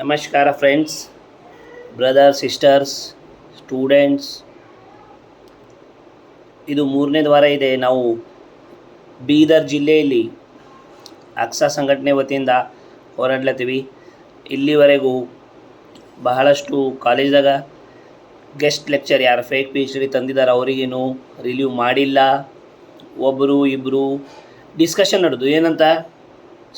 ನಮಸ್ಕಾರ friends, brother, sisters, students. ಇದು ಮೂರನೇ ವಾರ ಇದೆ. ನಾವು ಬೀದರ್ ಜಿಲ್ಲೆಯಲ್ಲಿ ಅಕ್ಸಾ ಸಂಘಟನೆ ವತಿಯಿಂದ ಹೋರಾಡ್ಲತ್ತೀವಿ. ಇಲ್ಲಿವರೆಗೂ ಬಹಳಷ್ಟು ಕಾಲೇಜ್ದಾಗ ಗೆಸ್ಟ್ ಲೆಕ್ಚರ್ ಯಾರು ಫೇಕ್ ಪಿ ಎಚ್ ಡಿ ತಂದಿದ್ದಾರೆ ಅವರಿಗೇನು ರಿಲೀವ್ ಮಾಡಿಲ್ಲ. ಒಬ್ಬರು ಇಬ್ಬರು ಡಿಸ್ಕಷನ್ ನಡೆದು ಏನಂತ,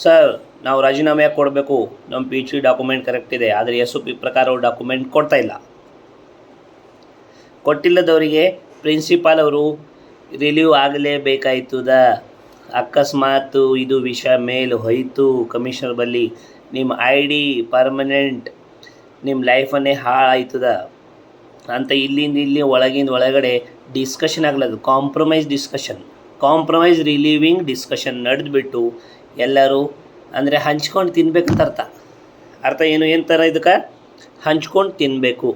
ಸರ್ ನಾವು ರಾಜೀನಾಮೆ ಯಾಕೆ ಕೊಡಬೇಕು, ನಮ್ಮ P H D document correct ಇದೆ, ಆದರೆ ಎಸ್ ಒ ಪಿ ಪ್ರಕಾರ ಅವ್ರು ಡಾಕ್ಯುಮೆಂಟ್ ಕೊಡ್ತಾಯಿಲ್ಲ. ಕೊಟ್ಟಿಲ್ಲದವರಿಗೆ ಪ್ರಿನ್ಸಿಪಾಲ್ ಅವರು ರಿಲೀವ್ ಆಗಲೇಬೇಕಾಯ್ತದ. ಅಕಸ್ಮಾತ್ ಇದು ವಿಷಯ ಮೇಲೆ ಹೋಯಿತು ಕಮಿಷನರ್ ಬಲ್ಲಿ, ನಿಮ್ಮ ಐ ಡಿ ಪರ್ಮನೆಂಟ್ ನಿಮ್ಮ ಲೈಫನ್ನೇ ಹಾಳಾಯ್ತದ ಅಂತ ಇಲ್ಲಿಂದ ಇಲ್ಲಿ ಒಳಗಿಂದ ಒಳಗಡೆ ಡಿಸ್ಕಷನ್ ಆಗ್ಲದು. ಕಾಂಪ್ರಮೈಸ್ ರಿಲೀವಿಂಗ್ ಡಿಸ್ಕಷನ್ ನಡೆದ್ಬಿಟ್ಟು ಎಲ್ಲರೂ ಅಂದರೆ ಹಂಚ್ಕೊಂಡು ತಿನ್ಬೇಕಂತ ಅರ್ಥ ಏನು ಥರ ಇದಕ್ಕೆ ಹಂಚ್ಕೊಂಡು ತಿನ್ನಬೇಕು.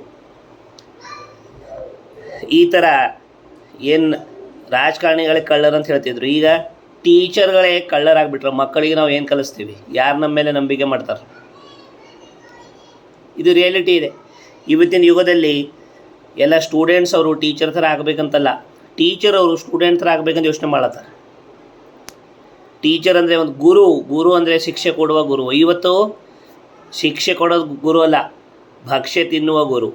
ಈ ಥರ ಏನು ರಾಜಕಾರಣಿಗಳೇ ಕಳ್ಳರು ಅಂತ ಹೇಳ್ತಿದ್ರು, ಈಗ ಟೀಚರ್ಗಳೇ ಕಳ್ಳರಾಗ್ಬಿಟ್ರೆ ಮಕ್ಕಳಿಗೆ ನಾವು ಏನು ಕಲಿಸ್ತೀವಿ? ಯಾರು ನಮ್ಮ ಮೇಲೆ ನಂಬಿಕೆ ಮಾಡ್ತಾರೆ? ಇದು ರಿಯಾಲಿಟಿ ಇದೆ. ಇವತ್ತಿನ ಯುಗದಲ್ಲಿ ಎಲ್ಲ ಸ್ಟೂಡೆಂಟ್ಸ್ ಅವರು ಟೀಚರ್ ಥರ ಆಗಬೇಕಂತಲ್ಲ, ಟೀಚರ್ ಅವರು ಸ್ಟೂಡೆಂಟ್ ಥರ ಆಗಬೇಕಂತ ಯೋಚನೆ ಮಾಡತ್ತಾರೆ. ಟೀಚರ್ ಅಂದರೆ ಒಂದು ಗುರು ಅಂದರೆ ಶಿಕ್ಷೆ ಕೊಡುವ ಗುರು. ಇವತ್ತು ಶಿಕ್ಷೆ ಕೊಡೋದು ಗುರು ಅಲ್ಲ, ಭಕ್ಷ್ಯ ತಿನ್ನುವ ಗುರು.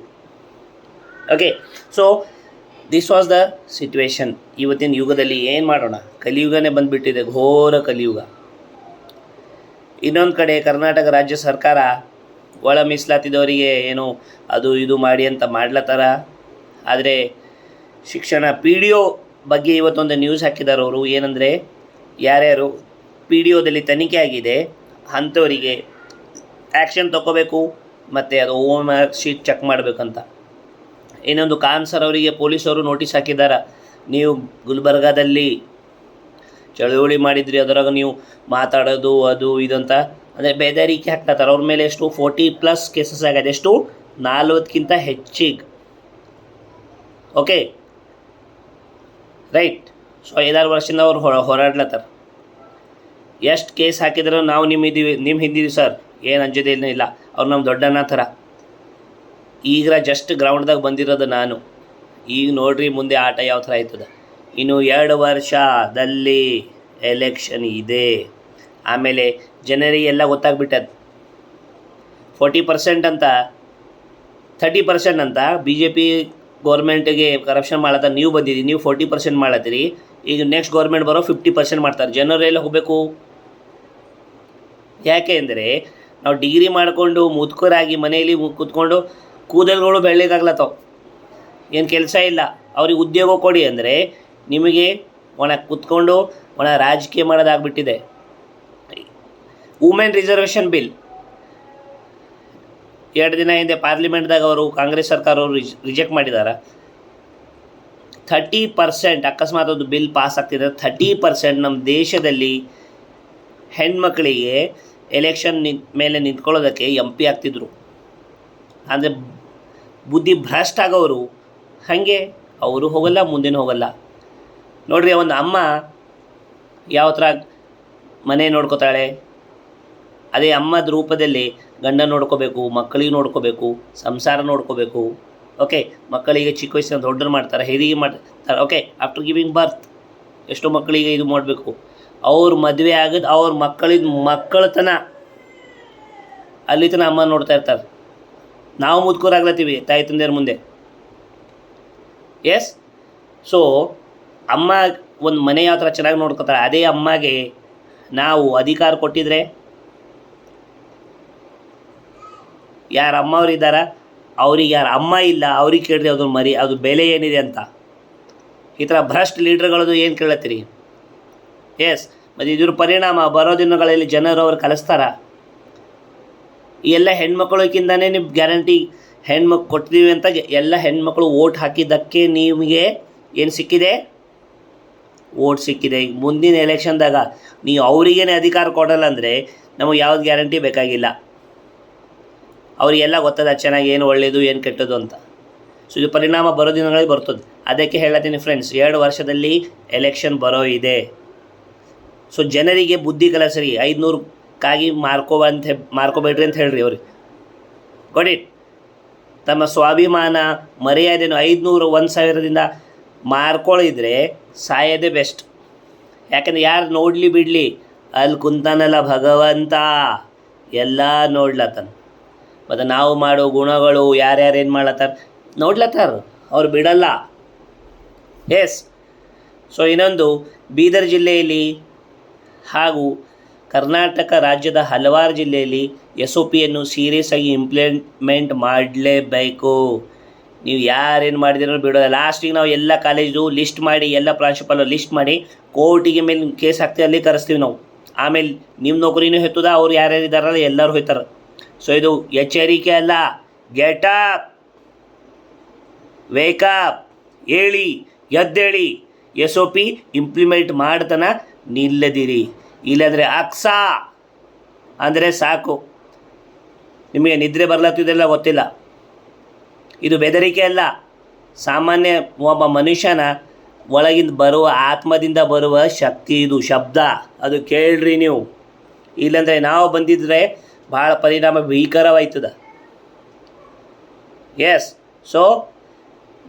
Okay, so this was the situation. ಇವತ್ತಿನ ಯುಗದಲ್ಲಿ ಏನು ಮಾಡೋಣ? ಕಲಿಯುಗನೇ ಬಂದುಬಿಟ್ಟಿದೆ, ಘೋರ ಕಲಿಯುಗ. ಇನ್ನೊಂದು ಕಡೆ ಕರ್ನಾಟಕ ರಾಜ್ಯ ಸರ್ಕಾರ ಒಳ ಮೀಸಲಾತಿದವರಿಗೆ ಏನು ಅದು ಇದು ಮಾಡಿ ಅಂತ ಮಾಡ್ಲತ್ತಾರ. ಆದರೆ ಶಿಕ್ಷಣ ಪಿ ಡಿ ಒ ಬಗ್ಗೆ ಇವತ್ತೊಂದು ನ್ಯೂಸ್ ಹಾಕಿದ್ದಾರೆ ಅವರು. ಏನಂದರೆ, ಯಾರ್ಯಾರು ಪಿ ಡಿ ಒದಲ್ಲಿ ತನಿಖೆ ಆಗಿದೆ ಅಂಥವರಿಗೆ ಆ್ಯಕ್ಷನ್ ತೊಗೋಬೇಕು ಮತ್ತು ಅದು ಹೋಮ್ ವರ್ಕ್ ಶೀಟ್ ಚೆಕ್ ಮಾಡಬೇಕಂತ. ಇನ್ನೊಂದು ಖಾನ್ ಸರ್ ಅವರಿಗೆ ಪೊಲೀಸವರು ನೋಟಿಸ್ ಹಾಕಿದ್ದಾರೆ, ನೀವು ಗುಲ್ಬರ್ಗಾದಲ್ಲಿ ಚಳುವಳಿ ಮಾಡಿದ್ರಿ, ಅದರಾಗ ನೀವು ಮಾತಾಡೋದು ಅದು ಇದಂತ ಅಂದರೆ ಬೆದರಿಕೆ ಹಾಕ್ತಾರೆ. ಅವ್ರ ಮೇಲೆ ಎಷ್ಟು 40+ ಕೇಸಸ್ ಆಗಿದೆ, ಎಷ್ಟು 40ಕ್ಕಿಂತ ಹೆಚ್ಚಿಗೆ. Okay, right. ಸೊ 5-6 ವರ್ಷದಿಂದ ಅವ್ರು ಹೋರಾಡ್ಲತ್ತಾರೆ. ಎಷ್ಟು ಕೇಸ್ ಹಾಕಿದ್ರು ನಾವು ನಿಮ್ಮ ಹಿಂದಿದ್ದೀವಿ ಸರ್, ಏನು ಅಂಜೋದೇನೂ ಇಲ್ಲ. ಅವ್ರು ನಮ್ಮ ದೊಡ್ಡಣ್ಣ ಥರ. ಈಗ ಜಸ್ಟ್ ಗ್ರೌಂಡ್ದಾಗ ಬಂದಿರೋದು ನಾನು. ಈಗ ನೋಡ್ರಿ ಮುಂದೆ ಆಟ ಯಾವ ಥರ ಆಯ್ತದ. ಇನ್ನು 2 ವರ್ಷದಲ್ಲಿ ಎಲೆಕ್ಷನ್ ಇದೆ. ಆಮೇಲೆ ಜನರಿಗೆಲ್ಲ ಗೊತ್ತಾಗ್ಬಿಟ್ಟದು. 40% ಅಂತ 30% ಅಂತ BJP ಗೌರ್ಮೆಂಟಿಗೆ ಕರಪ್ಷನ್ ಮಾಡತ್ತ. ನೀವು ಬಂದಿದ್ದೀರಿ, ನೀವು 40% ಮಾಡತ್ತೀರಿ. ಈಗ ನೆಕ್ಸ್ಟ್ ಗೌರ್ಮೆಂಟ್ ಬರೋ 50% ಮಾಡ್ತಾರೆ. ಜನರೆಲ್ಲ ಹೋಗಬೇಕು. ಯಾಕೆ ಅಂದರೆ ನಾವು ಡಿಗ್ರಿ ಮಾಡಿಕೊಂಡು ಮುದುಕರಾಗಿ ಮನೆಯಲ್ಲಿ ಕೂತ್ಕೊಂಡು ಕೂದಲುಗಳು ಬೆಳ್ಳಗಾಗ್ಲತ್ತವ, ಏನು ಕೆಲಸ ಇಲ್ಲ. ಅವ್ರಿಗೆ ಉದ್ಯೋಗ ಕೊಡಿ ಅಂದರೆ ನಿಮಗೆ ಕೂತ್ಕೊಂಡು ರಾಜಕೀಯ ಮಾಡೋದಾಗ್ಬಿಟ್ಟಿದೆ. ವುಮೆನ್ ರಿಸರ್ವೇಷನ್ ಬಿಲ್ 2 ದಿನ ಹಿಂದೆ ಪಾರ್ಲಿಮೆಂಟ್ದಾಗ ಅವರು ಕಾಂಗ್ರೆಸ್ ಸರ್ಕಾರ ಅವರು ರಿಜೆಕ್ಟ್ ಮಾಡಿದ್ದಾರೆ. 30% ಅಕಸ್ಮಾತ್ ಅದು ಬಿಲ್ ಪಾಸ್ ಆಗ್ತಿದೆ. 30% ನಮ್ಮ ದೇಶದಲ್ಲಿ ಹೆಣ್ಮಕ್ಳಿಗೆ ಎಲೆಕ್ಷನ್ ಮೇಲೆ ನಿಂತ್ಕೊಳ್ಳೋದಕ್ಕೆ MP ಆಗ್ತಿದ್ರು. ಅಂದರೆ ಬುದ್ಧಿ ಭ್ರಷ್ಟ ಆಗೋರು ಹಾಗೆ ಅವರು ಹೋಗಲ್ಲ, ಮುಂದಿನ ಹೋಗಲ್ಲ. ನೋಡ್ರಿ, ಒಂದು ಅಮ್ಮ ಯಾವ ಥರ ಮನೆ ನೋಡ್ಕೋತಾಳೆ, ಅದೇ ಅಮ್ಮದ ರೂಪದಲ್ಲಿ ಗಂಡ ನೋಡ್ಕೋಬೇಕು, ಮಕ್ಕಳಿಗೆ ನೋಡ್ಕೋಬೇಕು, ಸಂಸಾರ ನೋಡ್ಕೋಬೇಕು. ಓಕೆ, ಮಕ್ಕಳಿಗೆ ಚಿಕ್ಕ ವಯಸ್ಸಿನ ದೊಡ್ಡರು ಮಾಡ್ತಾರೆ, ಹೆರಿಗೆ ಮಾಡ್ತಾರೆ. ಓಕೆ, ಆಫ್ಟರ್ ಗಿವಿಂಗ್ ಬರ್ತ್ ಎಷ್ಟೋ ಮಕ್ಕಳಿಗೆ ಇದು ಮಾಡಬೇಕು. ಅವ್ರ ಮದುವೆ ಆಗೋದು ಅವ್ರ ಮಕ್ಕಳತನ ಅಲ್ಲಿ ತನಕ ಅಮ್ಮ ನೋಡ್ತಾ ಇರ್ತಾರೆ. ನಾವು ಮುದ್ಕೋರಾಗ್ಲತ್ತೀವಿ ತಾಯಿ ತಂದೆಯರ ಮುಂದೆ. ಎಸ್, ಸೊ ಅಮ್ಮ ಒಂದು ಮನೆ ಯಾವ ಥರ ಚೆನ್ನಾಗಿ ನೋಡ್ಕೋತಾರೆ, ಅದೇ ಅಮ್ಮಗೆ ನಾವು ಅಧಿಕಾರ ಕೊಟ್ಟಿದ್ರೆ, ಯಾರು ಅಮ್ಮವ್ರು ಇದ್ದಾರ ಅವ್ರಿಗೆ, ಯಾರು ಅಮ್ಮ ಇಲ್ಲ ಅವ್ರಿಗೆ ಕೇಳಿದ್ರೆ ಅದು ಬೆಲೆ ಏನಿದೆ ಅಂತ. ಈ ಥರ ಭ್ರಷ್ಟ ಲೀಡ್ರ್ಗಳದು ಏನು ಕೇಳತ್ತೀರಿ? ಎಸ್, ಮತ್ತು ಇದ್ರ ಪರಿಣಾಮ ಬರೋ ದಿನಗಳಲ್ಲಿ ಜನರು ಅವ್ರು ಕಲಿಸ್ತಾರ. ಈ ಎಲ್ಲ ಹೆಣ್ಮಕ್ಳಿಗಿಂತಲೇ ನೀವು ಗ್ಯಾರಂಟಿ ಹೆಣ್ಮಕ್ಳು ಕೊಡ್ತೀವಿ ಅಂತ ಎಲ್ಲ ಹೆಣ್ಮಕ್ಳು ಓಟ್ ಹಾಕಿದ್ದಕ್ಕೆ ನಿಮಗೆ ಏನು ಸಿಕ್ಕಿದೆ? ಓಟ್ ಸಿಕ್ಕಿದೆ. ಮುಂದಿನ ಎಲೆಕ್ಷನ್ದಾಗ ನೀವು ಅವರಿಗೇನೆ ಅಧಿಕಾರ ಕೊಡಲ್ಲ ಅಂದರೆ ನಮಗೆ ಯಾವ್ದು ಗ್ಯಾರಂಟಿ ಬೇಕಾಗಿಲ್ಲ. ಅವರಿಗೆಲ್ಲ ಗೊತ್ತದ ಚೆನ್ನಾಗಿ ಏನು ಒಳ್ಳೆಯದು ಏನು ಕೆಟ್ಟದ್ದು ಅಂತ. ಸೊ ಇದು ಪರಿಣಾಮ ಬರೋ ದಿನಗಳಲ್ಲಿ ಬರ್ತದೆ. ಅದಕ್ಕೆ ಹೇಳತ್ತೀನಿ ಫ್ರೆಂಡ್ಸ್, 2 ವರ್ಷದಲ್ಲಿ ಎಲೆಕ್ಷನ್ ಬರೋ ಇದೆ. ಸೊ ಜನರಿಗೆ ಬುದ್ಧಿ ಕಲಿಸ್ರಿ. 500 ಕಾಗಿ ಮಾರ್ಕೋಬೇಡ್ರಿ ಅಂತ ಹೇಳ್ರಿ ಅವ್ರಿಗೆ. Got it. ತಮ್ಮ ಸ್ವಾಭಿಮಾನ ಮರ್ಯಾದೆನು 500 1,000ದಿಂದ ಮಾರ್ಕೊಳ್ಳಿದ್ರೆ ಸಾಯೋದೇ ಬೆಸ್ಟ್. ಯಾಕಂದರೆ ಯಾರು ನೋಡಲಿ ಬಿಡಲಿ, ಅಲ್ಲಿ ಕುಂತಾನಲ್ಲ ಭಗವಂತ ಎಲ್ಲ ನೋಡ್ಲತ್ತಾನ. ಮತ್ತು ನಾವು ಮಾಡೋ ಗುಣಗಳು ಯಾರ್ಯಾರು ಏನು ಮಾಡ್ಲತ್ತಾರ ನೋಡ್ಲತ್ತಾರ, ಅವ್ರು ಬಿಡಲ್ಲ. ಎಸ್. ಸೊ ಇನ್ನೊಂದು, ಬೀದರ್ ಜಿಲ್ಲೆಯಲ್ಲಿ ಹಾಗೂ ಕರ್ನಾಟಕ ರಾಜ್ಯದ ಹಲವಾರು ಜಿಲ್ಲೆಯಲ್ಲಿ SOPಯನ್ನು ಸೀರಿಯಸ್ ಆಗಿ ಇಂಪ್ಲಿಮೆಂಟ್ ಮಾಡಲೇಬೇಕು. ನೀವು ಯಾರೇನು ಮಾಡಿದಿರೋ ಬಿಡೋಲ್ಲ. ಲಾಸ್ಟಿಗೆ ನಾವು ಎಲ್ಲ ಕಾಲೇಜು ಲಿಸ್ಟ್ ಮಾಡಿ, ಎಲ್ಲ ಪ್ರಾಂಶುಪಾಲರು ಲಿಸ್ಟ್ ಮಾಡಿ ಕೋರ್ಟಿಗೆ ಮೇಲೆ ಕೇಸ್ ಹಾಕ್ತೀವಿ, ಅಲ್ಲಿ ಕರೆಸ್ತೀವಿ ನಾವು. ಆಮೇಲೆ ನಿಮ್ಮ ನೌಕರಿನೂ ಹೆತ್ತದ, ಅವ್ರು ಯಾರ್ಯಾರು ಇದ್ದಾರಲ್ಲ ಎಲ್ಲರೂ ಹೋಯ್ತಾರೆ. ಸೊ ಇದು ಎಚ್ಚರಿಕೆ ಅಲ್ಲ, ಗೆಟ್ ಅಪ್, ವೇಕಪ್, ಹೇಳಿ ಎದ್ದೇಳಿ. SOP ಇಂಪ್ಲಿಮೆಂಟ್ ಮಾಡ್ತಾನ ನಿಲ್ಲದಿರಿ, ಇಲ್ಲಾಂದರೆ ಅಕ್ಸ ಅಂದರೆ ಸಾಕು. ನಿಮಗೆ ನಿದ್ರೆ ಬರ್ಲತ್ತಿದೆಲ್ಲ ಗೊತ್ತಿಲ್ಲ. ಇದು ಬೆದರಿಕೆ ಅಲ್ಲ, ಸಾಮಾನ್ಯ ಒಬ್ಬ ಮನುಷ್ಯನ ಒಳಗಿಂದ ಬರುವ ಆತ್ಮದಿಂದ ಬರುವ ಶಕ್ತಿ, ಇದು ಶಬ್ದ. ಅದು ಕೇಳ್ರಿ ನೀವು, ಇಲ್ಲಾಂದರೆ ನಾವು ಬಂದಿದ್ದರೆ ಭಾಳ ಪರಿಣಾಮ ಭೀಕರವಾಯ್ತದ. Yes. So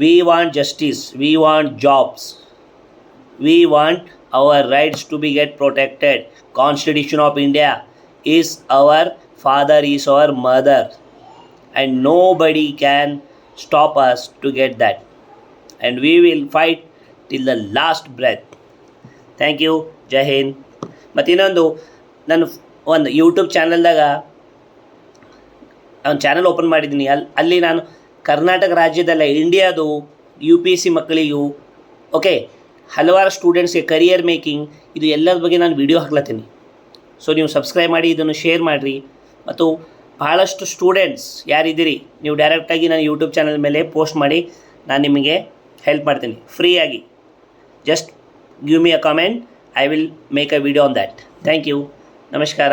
we want justice, we want jobs, we want our rights to be get protected. Constitution of India is our father, is our mother, and nobody can stop us to get that, and we will fight till the last breath. Thank you. Jai Hind. ಮತ್ತು ಇನ್ನೊಂದು, ನಾನು ಒಂದು YouTube ಚಾನಲ್ದಾಗ ಒಂದು channel open ಮಾಡಿದ್ದೀನಿ. ಅಲ್ಲಿ ನಾನು ಕರ್ನಾಟಕ ರಾಜ್ಯದಲ್ಲ, ಇಂಡಿಯಾದು UPSC ಮಕ್ಕಳಿಗೂ ಓಕೆ ಹಲವಾರು ಸ್ಟೂಡೆಂಟ್ಸ್ಗೆ ಕರಿಯರ್ ಮೇಕಿಂಗ್ ಇದು ಎಲ್ಲರ ಬಗ್ಗೆ ನಾನು ವಿಡಿಯೋ ಹಾಕ್ಲತ್ತೀನಿ. ಸೊ ನೀವು ಸಬ್ಸ್ಕ್ರೈಬ್ ಮಾಡಿ, ಇದನ್ನು ಶೇರ್ ಮಾಡಿರಿ. ಮತ್ತು ಭಾಳಷ್ಟು ಸ್ಟೂಡೆಂಟ್ಸ್ ಯಾರಿದ್ದೀರಿ, ನೀವು ಡೈರೆಕ್ಟಾಗಿ ನಾನು ಯೂಟ್ಯೂಬ್ ಚಾನಲ್ ಮೇಲೆ ಪೋಸ್ಟ್ ಮಾಡಿ, ನಾನು ನಿಮಗೆ ಹೆಲ್ಪ್ ಮಾಡ್ತೀನಿ ಫ್ರೀಯಾಗಿ. Just give me a comment, I will make a video on that. Thank you. ನಮಸ್ಕಾರ.